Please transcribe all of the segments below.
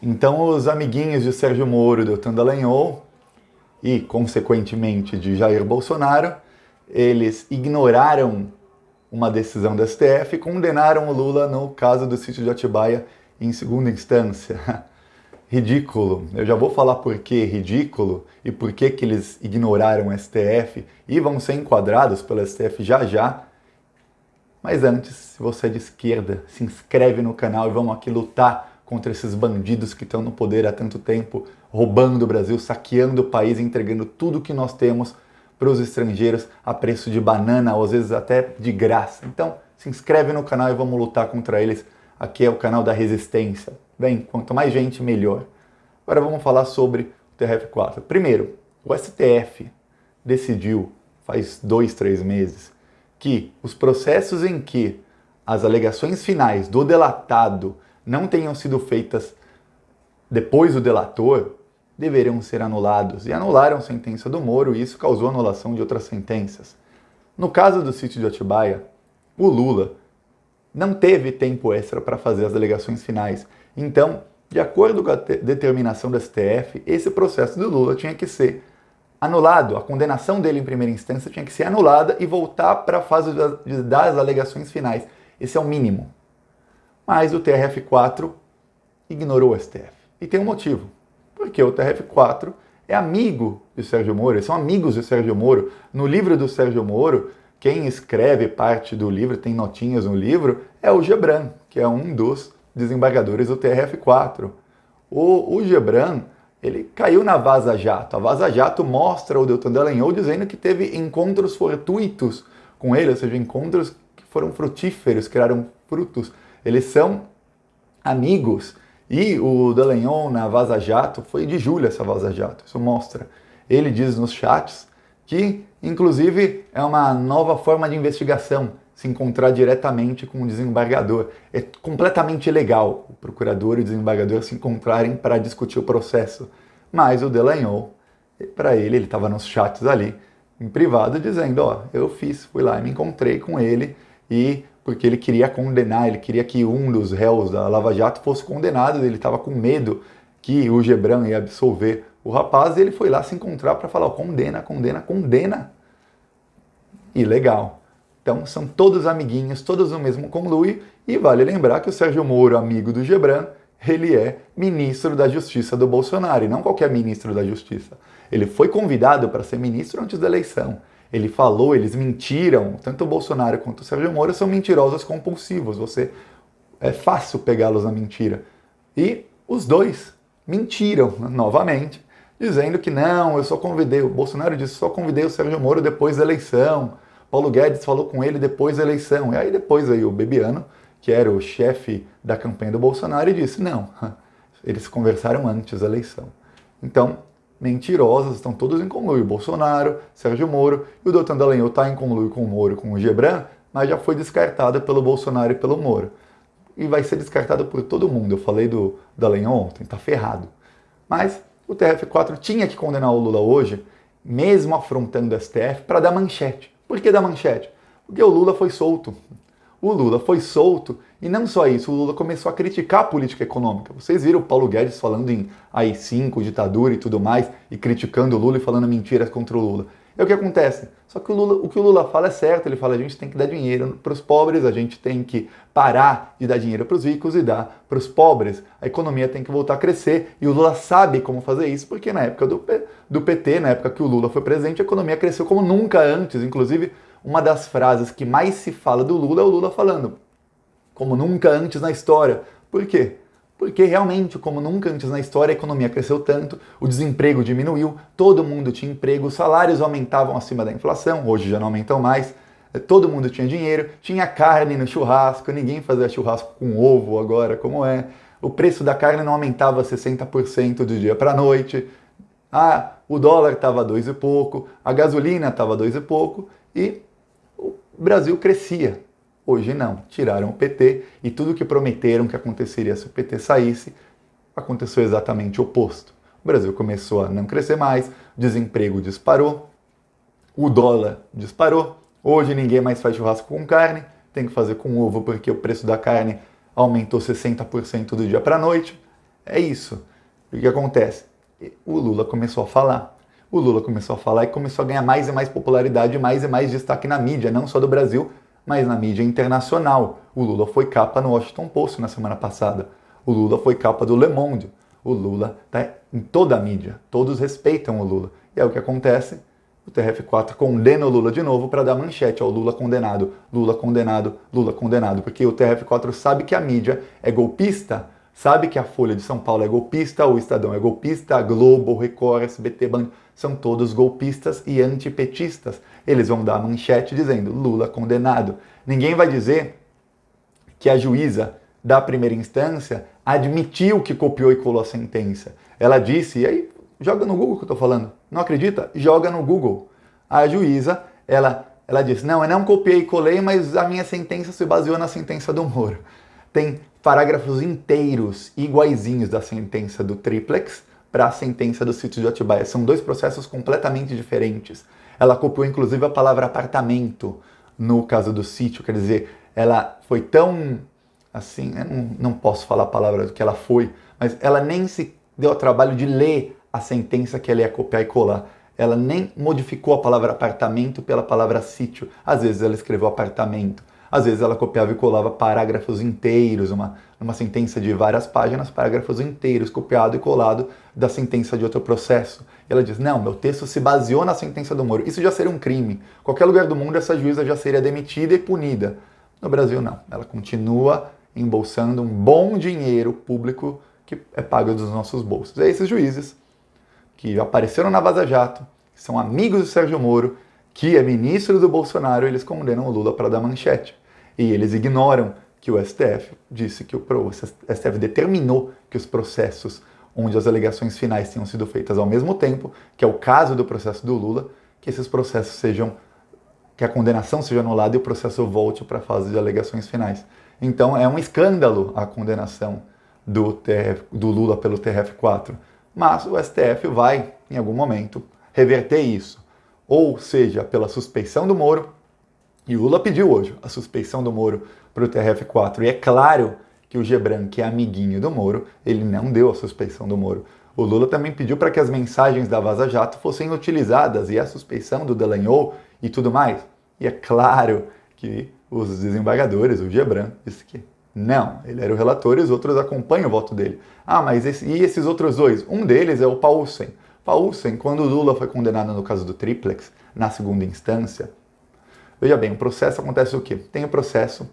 Então os amiguinhos de Sérgio Moro, Deltan Dallagnol e, consequentemente, de Jair Bolsonaro, eles ignoraram uma decisão do STF e condenaram o Lula no caso do sítio de Atibaia em segunda instância. Ridículo. Eu já vou falar por que ridículo e por que eles ignoraram o STF e vão ser enquadrados pelo STF já já. Mas antes, se você é de esquerda, se inscreve no canal e vamos aqui lutar contra esses bandidos que estão no poder há tanto tempo, roubando o Brasil, saqueando o país, entregando tudo que nós temos para os estrangeiros a preço de banana, ou às vezes até de graça. Então, se inscreve no canal e vamos lutar contra eles. Aqui é o canal da resistência. Bem, quanto mais gente, melhor. Agora vamos falar sobre o TRF4. Primeiro, o STF decidiu, faz 2, 3 meses, que os processos em que as alegações finais do delatado não tenham sido feitas depois do delator, deveriam ser anulados. E anularam a sentença do Moro e isso causou anulação de outras sentenças. No caso do sítio de Atibaia, o Lula não teve tempo extra para fazer as alegações finais. Então, de acordo com a determinação do STF, esse processo do Lula tinha que ser anulado. A condenação dele em primeira instância tinha que ser anulada e voltar para a fase das alegações finais. Esse é o mínimo. Mas o TRF4 ignorou o STF. E tem um motivo. Porque o TRF4 é amigo de Sérgio Moro, eles são amigos de Sérgio Moro. No livro do Sérgio Moro, quem escreve parte do livro, tem notinhas no livro, é o Gebran, que é um dos desembargadores do TRF4. O Gebran, ele caiu na Vaza Jato. A Vaza Jato mostra o Deltan Dallagnol dizendo que teve encontros fortuitos com ele, ou seja, encontros que foram frutíferos, criaram frutos. Eles são amigos. E o Dallagnol na Vaza Jato, foi de julho essa Vaza Jato, isso mostra. Ele diz nos chats que, inclusive, é uma nova forma de investigação, se encontrar diretamente com o desembargador. É completamente ilegal o procurador e o desembargador se encontrarem para discutir o processo. Mas o Dallagnol, para ele estava nos chats ali, em privado, dizendo, ó, eu fui lá e me encontrei com ele e porque ele queria condenar, ele queria que um dos réus da Lava Jato fosse condenado, ele estava com medo que o Gebran ia absolver o rapaz, e ele foi lá se encontrar para falar, condena, condena, condena. Ilegal. Então são todos amiguinhos, todos no mesmo conluio, e vale lembrar que o Sérgio Moro, amigo do Gebran, ele é ministro da Justiça do Bolsonaro, e não qualquer ministro da Justiça. Ele foi convidado para ser ministro antes da eleição. Ele falou, eles mentiram, tanto o Bolsonaro quanto o Sérgio Moro são mentirosos compulsivos, é fácil pegá-los na mentira. E os dois mentiram novamente, dizendo que não, eu só convidei, o Bolsonaro disse, só convidei o Sérgio Moro depois da eleição, Paulo Guedes falou com ele depois da eleição, e aí depois aí o Bebiano, que era o chefe da campanha do Bolsonaro, e disse, não, eles conversaram antes da eleição. Então, mentirosos, estão todos em conluio. Bolsonaro, Sérgio Moro, e o Deltan Dallagnol está em conluio com o Moro, com o Gebran, mas já foi descartado pelo Bolsonaro e pelo Moro. E vai ser descartado por todo mundo. Eu falei do Dallagnol ontem, está ferrado. Mas o TRF4 tinha que condenar o Lula hoje, mesmo afrontando o STF, para dar manchete. Por que dar manchete? Porque o Lula foi solto. O Lula foi solto, e não só isso, o Lula começou a criticar a política econômica. Vocês viram o Paulo Guedes falando em AI-5, ditadura e tudo mais, e criticando o Lula e falando mentiras contra o Lula. É o que acontece. Só que o que o Lula fala é certo, ele fala a gente tem que dar dinheiro para os pobres, a gente tem que parar de dar dinheiro para os ricos e dar para os pobres. A economia tem que voltar a crescer, e o Lula sabe como fazer isso, porque na época do PT, na época que o Lula foi presidente, a economia cresceu como nunca antes, inclusive uma das frases que mais se fala do Lula é o Lula falando como nunca antes na história. Por quê? Porque realmente, como nunca antes na história, a economia cresceu tanto, o desemprego diminuiu, todo mundo tinha emprego, os salários aumentavam acima da inflação, hoje já não aumentam mais, todo mundo tinha dinheiro, tinha carne no churrasco, ninguém fazia churrasco com ovo agora, como é, o preço da carne não aumentava 60% do dia para a noite, o dólar estava 2 e pouco, a gasolina estava 2 e pouco, e o Brasil crescia. Hoje não, tiraram o PT e tudo que prometeram que aconteceria se o PT saísse, aconteceu exatamente o oposto. O Brasil começou a não crescer mais, o desemprego disparou, o dólar disparou, hoje ninguém mais faz churrasco com carne, tem que fazer com ovo porque o preço da carne aumentou 60% do dia para a noite, É isso. O que acontece? O Lula começou a falar. O Lula começou a falar e começou a ganhar mais e mais popularidade, mais e mais destaque na mídia, não só do Brasil, mas na mídia internacional. O Lula foi capa no Washington Post na semana passada. O Lula foi capa do Le Monde. O Lula está em toda a mídia. Todos respeitam o Lula. E é o que acontece. O TRF4 condena o Lula de novo para dar manchete ao Lula condenado, Lula condenado, Lula condenado. Porque o TRF4 sabe que a mídia é golpista, sabe que a Folha de São Paulo é golpista, o Estadão é golpista, a Globo, o Record, SBT, Band, são todos golpistas e antipetistas. Eles vão dar manchete dizendo Lula condenado. Ninguém vai dizer que a juíza da primeira instância admitiu que copiou e colou a sentença. Ela disse, e aí joga no Google o que eu estou falando. Não acredita? Joga no Google. A juíza, ela disse, não, eu não copiei e colei, mas a minha sentença se baseou na sentença do Moro. Tem parágrafos inteiros iguaizinhos da sentença do Triplex para a sentença do sítio de Atibaia. São dois processos completamente diferentes. Ela copiou inclusive a palavra apartamento no caso do sítio, quer dizer, ela foi tão assim, eu não posso falar a palavra que ela foi, mas ela nem se deu ao trabalho de ler a sentença que ela ia copiar e colar. Ela nem modificou a palavra apartamento pela palavra sítio. Às vezes ela escreveu apartamento. Às vezes ela copiava e colava parágrafos inteiros, uma sentença de várias páginas, parágrafos inteiros, copiado e colado da sentença de outro processo. E ela diz, não, meu texto se baseou na sentença do Moro. Isso já seria um crime. Em qualquer lugar do mundo essa juíza já seria demitida e punida. No Brasil não. Ela continua embolsando um bom dinheiro público que é pago dos nossos bolsos. E esses juízes que apareceram na Vaza Jato, que são amigos do Sérgio Moro, que é ministro do Bolsonaro, eles condenam o Lula para dar manchete. E eles ignoram que o STF disse que o STF determinou que os processos onde as alegações finais tenham sido feitas ao mesmo tempo, que é o caso do processo do Lula, que esses processos sejam, que a condenação seja anulada e o processo volte para a fase de alegações finais. Então é um escândalo a condenação do Lula pelo TRF4. Mas o STF vai, em algum momento, reverter isso. Ou seja, pela suspeição do Moro, e o Lula pediu hoje a suspeição do Moro para o TRF4. E é claro que o Gebran, que é amiguinho do Moro, ele não deu a suspeição do Moro. O Lula também pediu para que as mensagens da Vaza Jato fossem utilizadas e a suspeição do Dallagnol e tudo mais. E é claro que os desembargadores, o Gebran, disse que não, ele era o relator e os outros acompanham o voto dele. Ah, mas e esses outros dois? Um deles é o Paulsen. Paulsen, quando o Lula foi condenado no caso do Triplex, na segunda instância, veja bem, o processo acontece o quê? Tem o processo,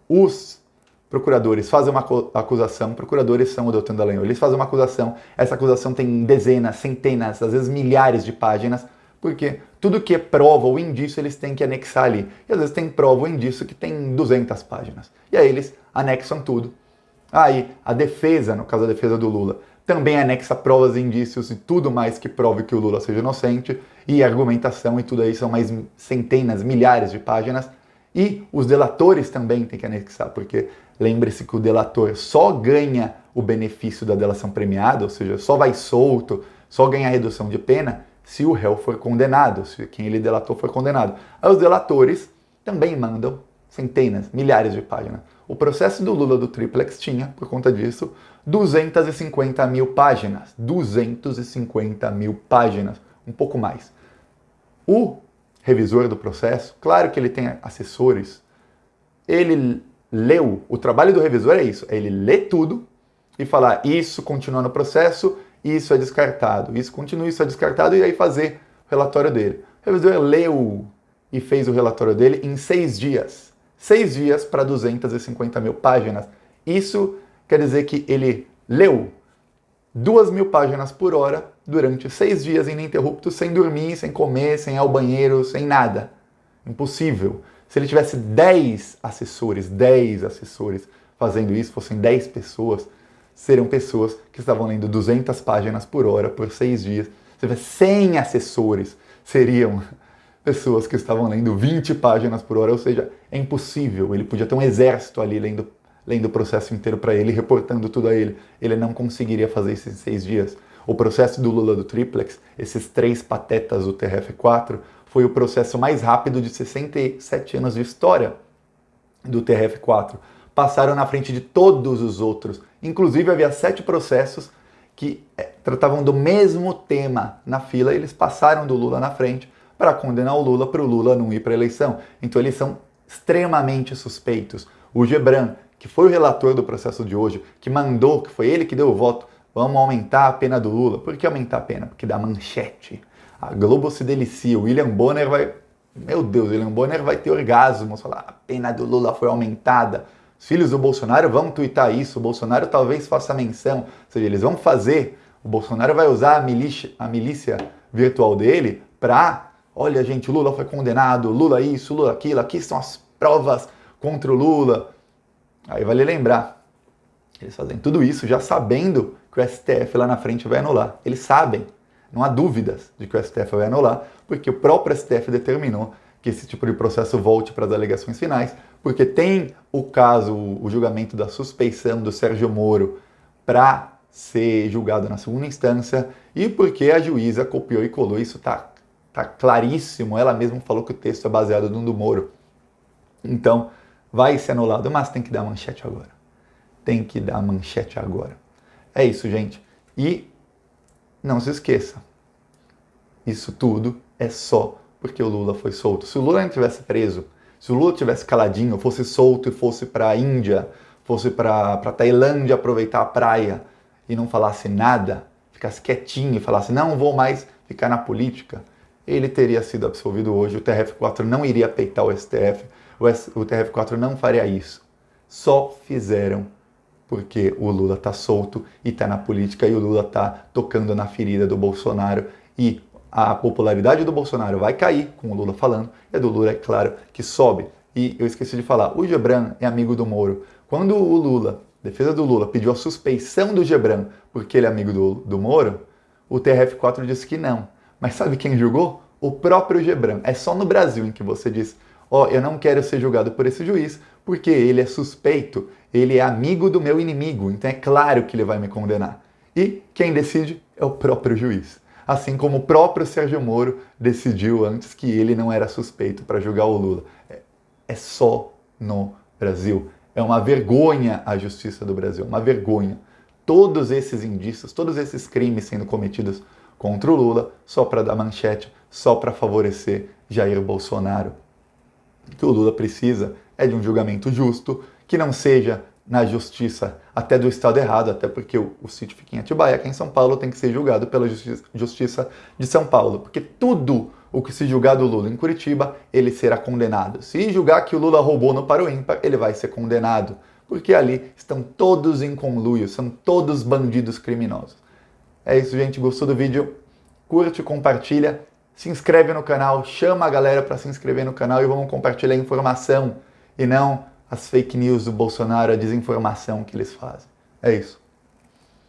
os procuradores fazem uma acusação, procuradores são o Deltan Dallagnol, eles fazem uma acusação, essa acusação tem dezenas, centenas, às vezes milhares de páginas, porque tudo que é prova ou indício eles têm que anexar ali. E às vezes tem prova ou indício que tem 200 páginas. E aí eles anexam tudo. Aí a defesa, no caso da defesa do Lula, também anexa provas e indícios e tudo mais que prove que o Lula seja inocente. E argumentação e tudo aí são mais centenas, milhares de páginas. E os delatores também têm que anexar, porque lembre-se que o delator só ganha o benefício da delação premiada, ou seja, só vai solto, só ganha a redução de pena, se o réu for condenado, se quem ele delatou for condenado. Aí os delatores também mandam centenas, milhares de páginas. O processo do Lula do Triplex tinha, por conta disso, 250 mil páginas. 250 mil páginas, um pouco mais. O revisor do processo, claro que ele tem assessores, ele leu, o trabalho do revisor é isso, é ele ler tudo e falar isso continua no processo, isso é descartado, isso continua, isso é descartado, e aí fazer o relatório dele. O revisor leu e fez o relatório dele em 6 dias. 6 dias para 250 mil páginas. Isso quer dizer que ele leu 2.000 páginas por hora durante 6 dias ininterruptos, sem dormir, sem comer, sem ir ao banheiro, sem nada. Impossível. Se ele tivesse 10 assessores fazendo isso, fossem 10 pessoas, seriam pessoas que estavam lendo 200 páginas por hora por 6 dias. Se tivesse 100 assessores, seriam pessoas que estavam lendo 20 páginas por hora, ou seja, é impossível. Ele podia ter um exército ali lendo o processo inteiro para ele, reportando tudo a ele. Ele não conseguiria fazer isso em 6 dias. O processo do Lula do Triplex, esses 3 patetas do TRF4, foi o processo mais rápido de 67 anos de história do TRF4. Passaram na frente de todos os outros Inclusive, havia 7 processos que tratavam do mesmo tema na fila, e eles passaram do Lula na frente para condenar o Lula, para o Lula não ir para a eleição. Então eles são extremamente suspeitos. O Gebran, que foi o relator do processo de hoje, que mandou, que foi ele que deu o voto, vamos aumentar a pena do Lula. Por que aumentar a pena? Porque dá manchete. A Globo se delicia, o William Bonner vai... Meu Deus, o William Bonner vai ter orgasmos, falar, a pena do Lula foi aumentada. Os filhos do Bolsonaro vão tuitar isso, o Bolsonaro talvez faça menção, ou seja, eles vão fazer, o Bolsonaro vai usar a milícia virtual dele para, olha gente, o Lula foi condenado, Lula isso, Lula aquilo, aqui estão as provas contra o Lula. Aí vale lembrar, eles fazem tudo isso já sabendo que o STF lá na frente vai anular. Eles sabem, não há dúvidas de que o STF vai anular, porque o próprio STF determinou que esse tipo de processo volte para as alegações finais, porque tem o caso, o julgamento da suspeição do Sérgio Moro para ser julgado na segunda instância, e porque a juíza copiou e colou, isso tá claríssimo, ela mesma falou que o texto é baseado no do Moro. Então, vai ser anulado, mas tem que dar manchete agora. Tem que dar manchete agora. É isso, gente. E não se esqueça, isso tudo é só porque o Lula foi solto. Se o Lula não tivesse preso, se o Lula tivesse caladinho, fosse solto e fosse para a Índia, fosse para Tailândia aproveitar a praia e não falasse nada, ficasse quietinho e falasse, não vou mais ficar na política, ele teria sido absolvido hoje, o TRF4 não iria peitar o STF, o TRF4 não faria isso. Só fizeram porque o Lula está solto e está na política, e o Lula está tocando na ferida do Bolsonaro, e a popularidade do Bolsonaro vai cair com o Lula falando, e a do Lula, é claro, que sobe. E eu esqueci de falar, o Gebran é amigo do Moro. Quando o Lula, defesa do Lula, pediu a suspeição do Gebran porque ele é amigo do Moro, o TRF4 disse que não. Mas sabe quem julgou? O próprio Gebran. É só no Brasil em que você diz, eu não quero ser julgado por esse juiz porque ele é suspeito, ele é amigo do meu inimigo, então é claro que ele vai me condenar. E quem decide é o próprio juiz. Assim como o próprio Sérgio Moro decidiu antes que ele não era suspeito para julgar o Lula. É só no Brasil. É uma vergonha a justiça do Brasil, uma vergonha. Todos esses indícios, todos esses crimes sendo cometidos contra o Lula, só para dar manchete, só para favorecer Jair Bolsonaro. O que o Lula precisa é de um julgamento justo, que não seja na justiça até do estado errado, até porque o sítio fica em Atibaia, aqui em São Paulo, tem que ser julgado pela justiça de São Paulo, porque tudo o que se julgar do Lula em Curitiba, ele será condenado. Se julgar que o Lula roubou no Paro Ímpar, ele vai ser condenado, porque ali estão todos em conluio, são todos bandidos criminosos. É isso, gente. Gostou do vídeo? Curte, compartilha, se inscreve no canal, chama a galera para se inscrever no canal e vamos compartilhar a informação e não as fake news do Bolsonaro, a desinformação que eles fazem. É isso.